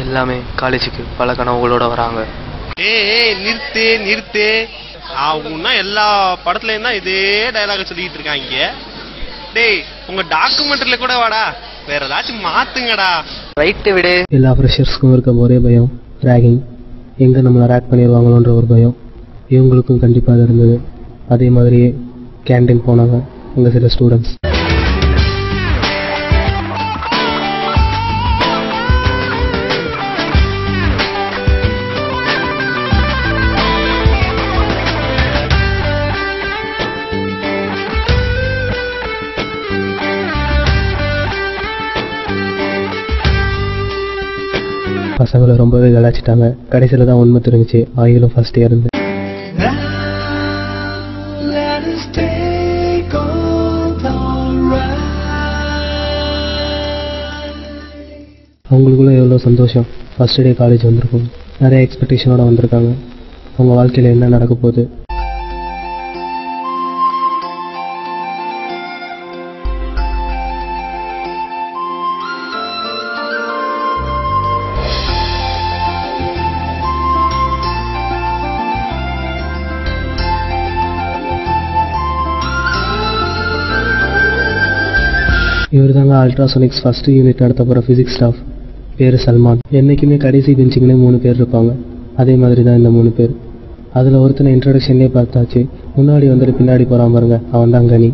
எல்லாமே காலேஜுக்கு பல கனவுகளோட வராங்க. நிறுத்து அவங்கன்னா எல்லா படத்துலயும் தான் இதே டயலாக சொல்லிட்டு இருக்காங்க. டேய் உங்க டாக்குமெண்ட்ரியில கூட வாடா, வேற ஏதாச்சும் மாத்துங்கடா. ரைட்டு விடு. எல்லா ஃப்ரெஷர்ஸ்க்கும் இருக்க ஒரே பயம் ரேகிங். எங்கே நம்மளை ரேக் பண்ணிடுவாங்களோன்ற ஒரு பயம் இவங்களுக்கும் கண்டிப்பாக இருந்தது. அதே மாதிரியே கேன்டீன் போனாங்க அங்கே சில ஸ்டூடெண்ட்ஸ். பசங்களை ரொம்பவே கலாச்சிட்டாங்க. கடைசியில் தான் உண்மை தெரிஞ்சிச்சு. ஆகிலும் ஃபர்ஸ்ட் இயர் இருந்து அவங்களுக்குள்ள எவ்வளோ சந்தோஷம். ஃபர்ஸ்ட் டே காலேஜ் வந்திருக்கும், நிறைய எக்ஸ்பெக்டேஷனோட வந்திருக்காங்க. அவங்க வாழ்க்கையில் என்ன நடக்க போகுது. இவர் தாங்க அல்ட்ராசோனிக்ஸ் ஃபர்ஸ்ட் யூனிட் நடத்த போகிற ஃபிசிக்ஸ் ஸ்டாஃப். பேர் சல்மான். என்றைக்குமே கடைசி பெஞ்சிங்களே 3 பேர் இருப்பாங்க. அதே மாதிரி தான் இந்த 3 பேர். அதில் ஒருத்தனை இன்ட்ரடக்ஷன்லேயே பார்த்தாச்சு. முன்னாடி வந்துட்டு பின்னாடி போகிறான் பாருங்க, அவன் தான் கனி.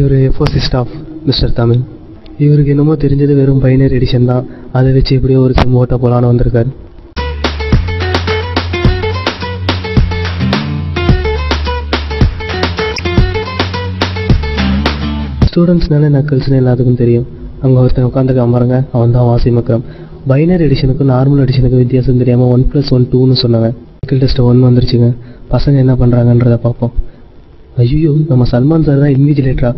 இவர் எஃப்ஓசி ஸ்டாஃப் மிஸ்டர் தமிழ். இவருக்கு என்னமோ தெரிஞ்சது வெறும் பைனரி எடிஷன் தான். அதை வச்சு எப்படியோ ஒரு சிம் ஓட்ட போலான்னு வந்திருக்காரு. ஸ்டூடெண்ட்ஸ்னாலே நக்கல்ஸ்னு எல்லாத்துக்கும் தெரியும். அங்கே ஒருத்தன் உட்காந்துருக்கான் பாருங்க, அவன் தான் வாசிம் அக்ரம். பைனரி எடிஷனுக்கும் நார்மல் எடிஷனுக்கும் வித்தியாசம் தெரியாமல் 1+1 2ன்னு சொன்னாங்க. சைக்கிள் டெஸ்ட் 1 வந்துருச்சுங்க. பசங்க என்ன பண்ணுறாங்கன்றதை பார்ப்போம். ஐயோ, நம்ம சல்மான் சார் தான் இன்விஜிலேட்டரா?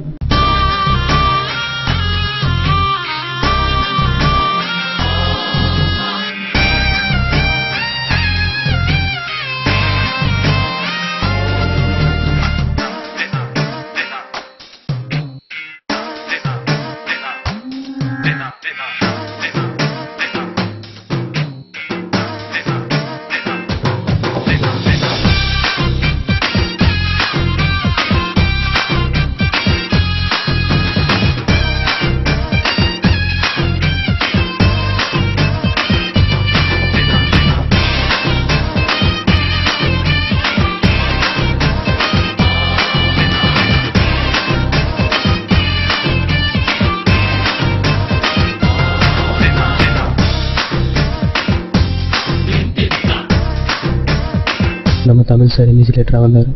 நம்ம தமிழ் சார் இன்விஜிலேட்டராக வந்தார்.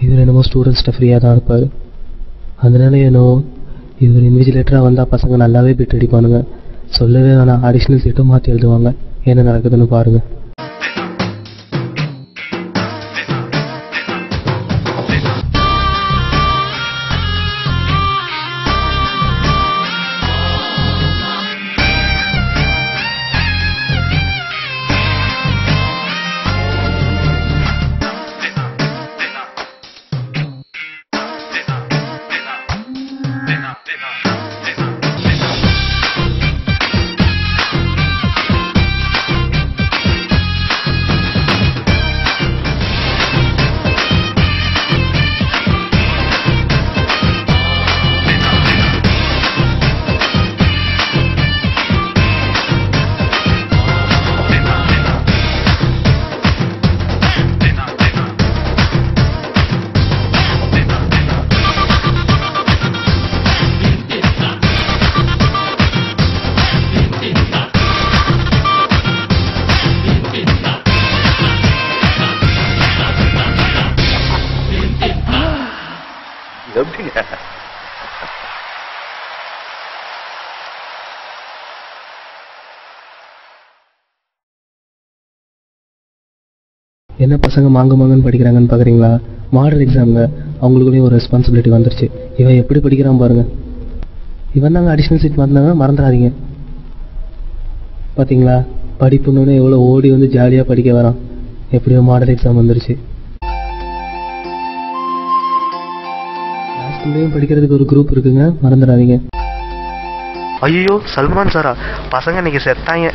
இவர் என்னமோ ஸ்டூடெண்ட்ஸ்கிட்ட ஃப்ரீயாக தான் இருப்பார். அதனால என்னவோ இவர் இன்விஜிலேட்டராக வந்தால் பசங்க நல்லாவே பிட் அடிப்பானுங்க. சொல்லவே வேணாம், அடிஷ்னல் சீட்டும் மாற்றி எழுதுவாங்க. என்ன நடக்குதுன்னு பாருங்கள். என்ன பசங்க மாங்கன்னு படிக்கிறாங்கன்னு பார்க்குறீங்களா? மாடல் எக்ஸாமுங்க, அவங்களுக்குள்ளேயும் ஒரு ரெஸ்பான்சிபிலிட்டி வந்துருச்சு. இவன் எப்படி படிக்கிறான் பாருங்க. இவன் தாங்க அடிஷ்னல் சீட் மாற்றினாங்க, மறந்துடாதீங்க. பார்த்தீங்களா, படிப்புன்னு எவ்வளோ ஓடி வந்து ஜாலியாக படிக்க வரான். எப்படியோ மாடல் எக்ஸாம் வந்துருச்சு. கிளாஸ்லயும் படிக்கிறதுக்கு ஒரு குரூப் இருக்குங்க, மறந்துடாதீங்க. ஐயோ சல்மான் சாரா, பசங்க இன்னைக்கு செத்தாங்க.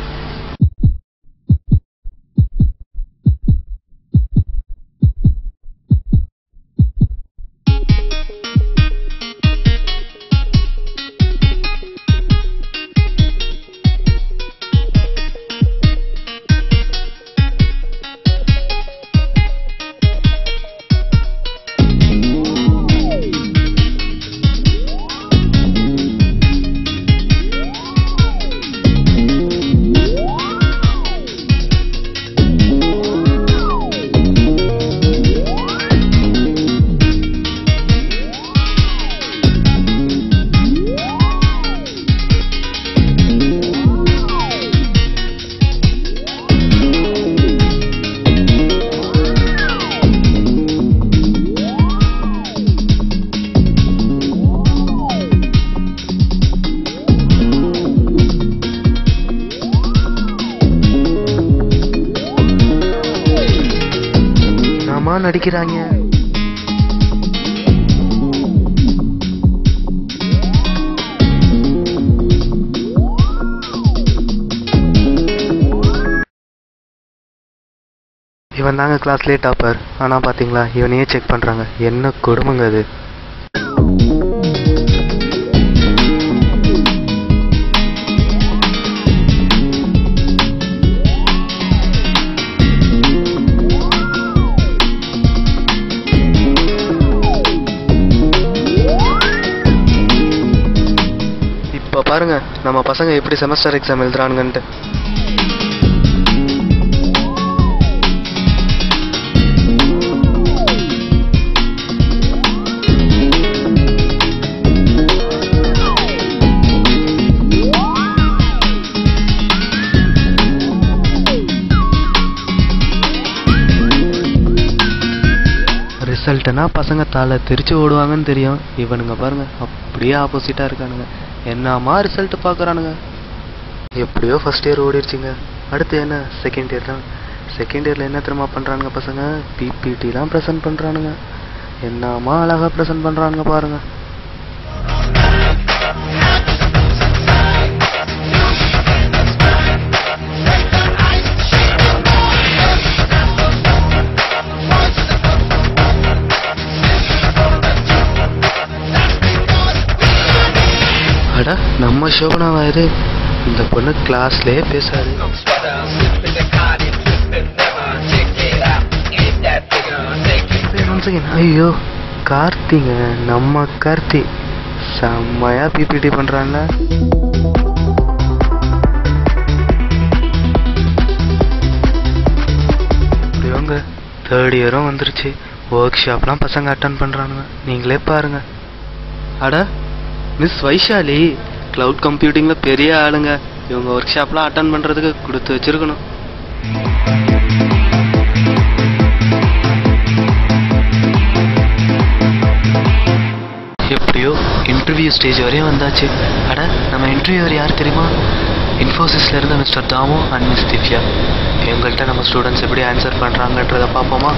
நடிக்கிறாங்க. இவன் தாங்க கிளாஸ்லேயே டாப்பர். ஆனா பாத்தீங்களா, இவனையே செக் பண்றாங்க. என்ன கொடுமைங்க அது. இப்போ பாருங்க நம்ம பசங்க எப்படி செமஸ்டர் எக்ஸாம் எழுதுறானுங்கன்ட்டு. ரிசல்ட்னா பசங்க தலை தெரிச்சு ஓடுவாங்கன்னு தெரியும். இவனுங்க பாருங்க அப்படியே ஆப்போசிட்டா இருக்கானுங்க. என்னமா ரிசல்ட் பார்க்குறானுங்க. எப்படியோ ஃபர்ஸ்ட் இயர் ஓடிடுச்சுங்க. அடுத்து என்ன, செகண்ட் இயர் தான். செகண்ட் இயரில் என்ன தெரியுமா பண்ணுறானுங்க பசங்க, பிபிடிலாம் ப்ரெசென்ட் பண்ணுறானுங்க. என்னமா அழகாக ப்ரெசென்ட் பண்ணுறானுங்க பாருங்க. அடா நம்ம சோபனாவா இது? இந்த பொண்ணு கிளாஸ்லயே பேசாது. ஐயோ கார்த்திங்க, நம்ம கார்த்தி செம்மையா பிபிடி பண்றாங்க. இவங்க தேர்ட் இயரும் வந்துருச்சு. ஒர்க் ஷாப்லாம் பசங்க அட்டன் பண்றானுங்க. நீங்களே பாருங்க. அட மிஸ் வைஷாலி கிளவுட் கம்ப்யூட்டிங்ல பெரிய ஆளுங்க. இவங்க ஒர்க் ஷாப்லாம் அட்டன் பண்றதுக்கு கொடுத்து வச்சிருக்கணும். எப்படியோ இன்டர்வியூ ஸ்டேஜ் வரையும் வந்தாச்சு. அட நம்ம இன்டர்வியூவர் யார் தெரியுமா? இன்ஃபோசிஸ்ல இருந்த mister Dhamu and miss Divya. இவங்கள்ட்ட நம்ம ஸ்டூடெண்ட்ஸ் எப்படி ஆன்சர் பண்றாங்கன்றத பார்ப்போமா?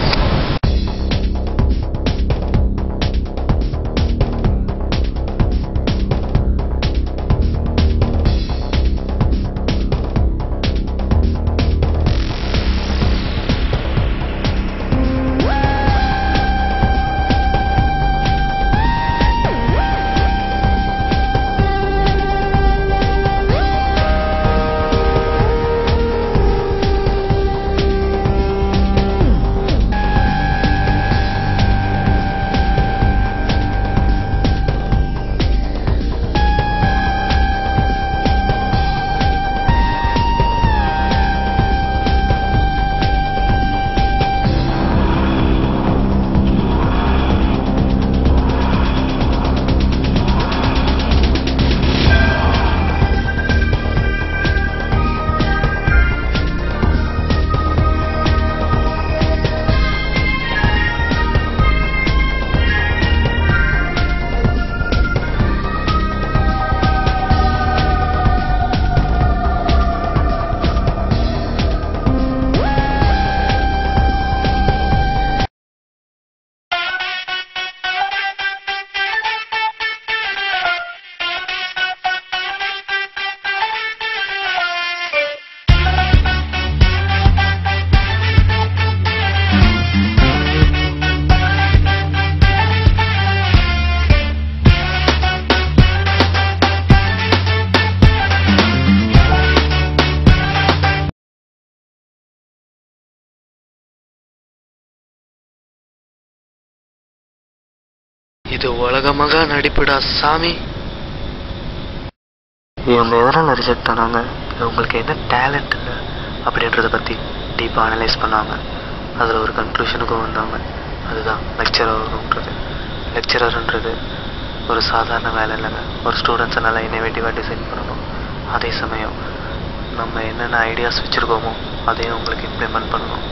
மகா நடிப்புடா சாமி. இவங்க எதனால் ரிஜெக்ட் பண்ணாங்க, இவங்களுக்கு என்ன டேலண்ட் இல்லை அப்படின்றத பற்றி டீப்பாக அனலைஸ் பண்ணாங்க. அதில் ஒரு கன்க்ளூஷனுக்கும் வந்தாங்க. அதுதான் லெக்சரர்ன்றது. லெக்சரர்ன்றது ஒரு சாதாரண வேலை இல்லைங்க. ஒரு ஸ்டூடெண்ட்ஸை நல்லா இன்னோவேட்டிவாக டிசைன் பண்ணணும். அதே சமயம் நம்ம என்னென்ன ஐடியாஸ் வச்சுருக்கோமோ அதையும் உங்களுக்கு இம்ப்ளிமெண்ட் பண்ணணும்.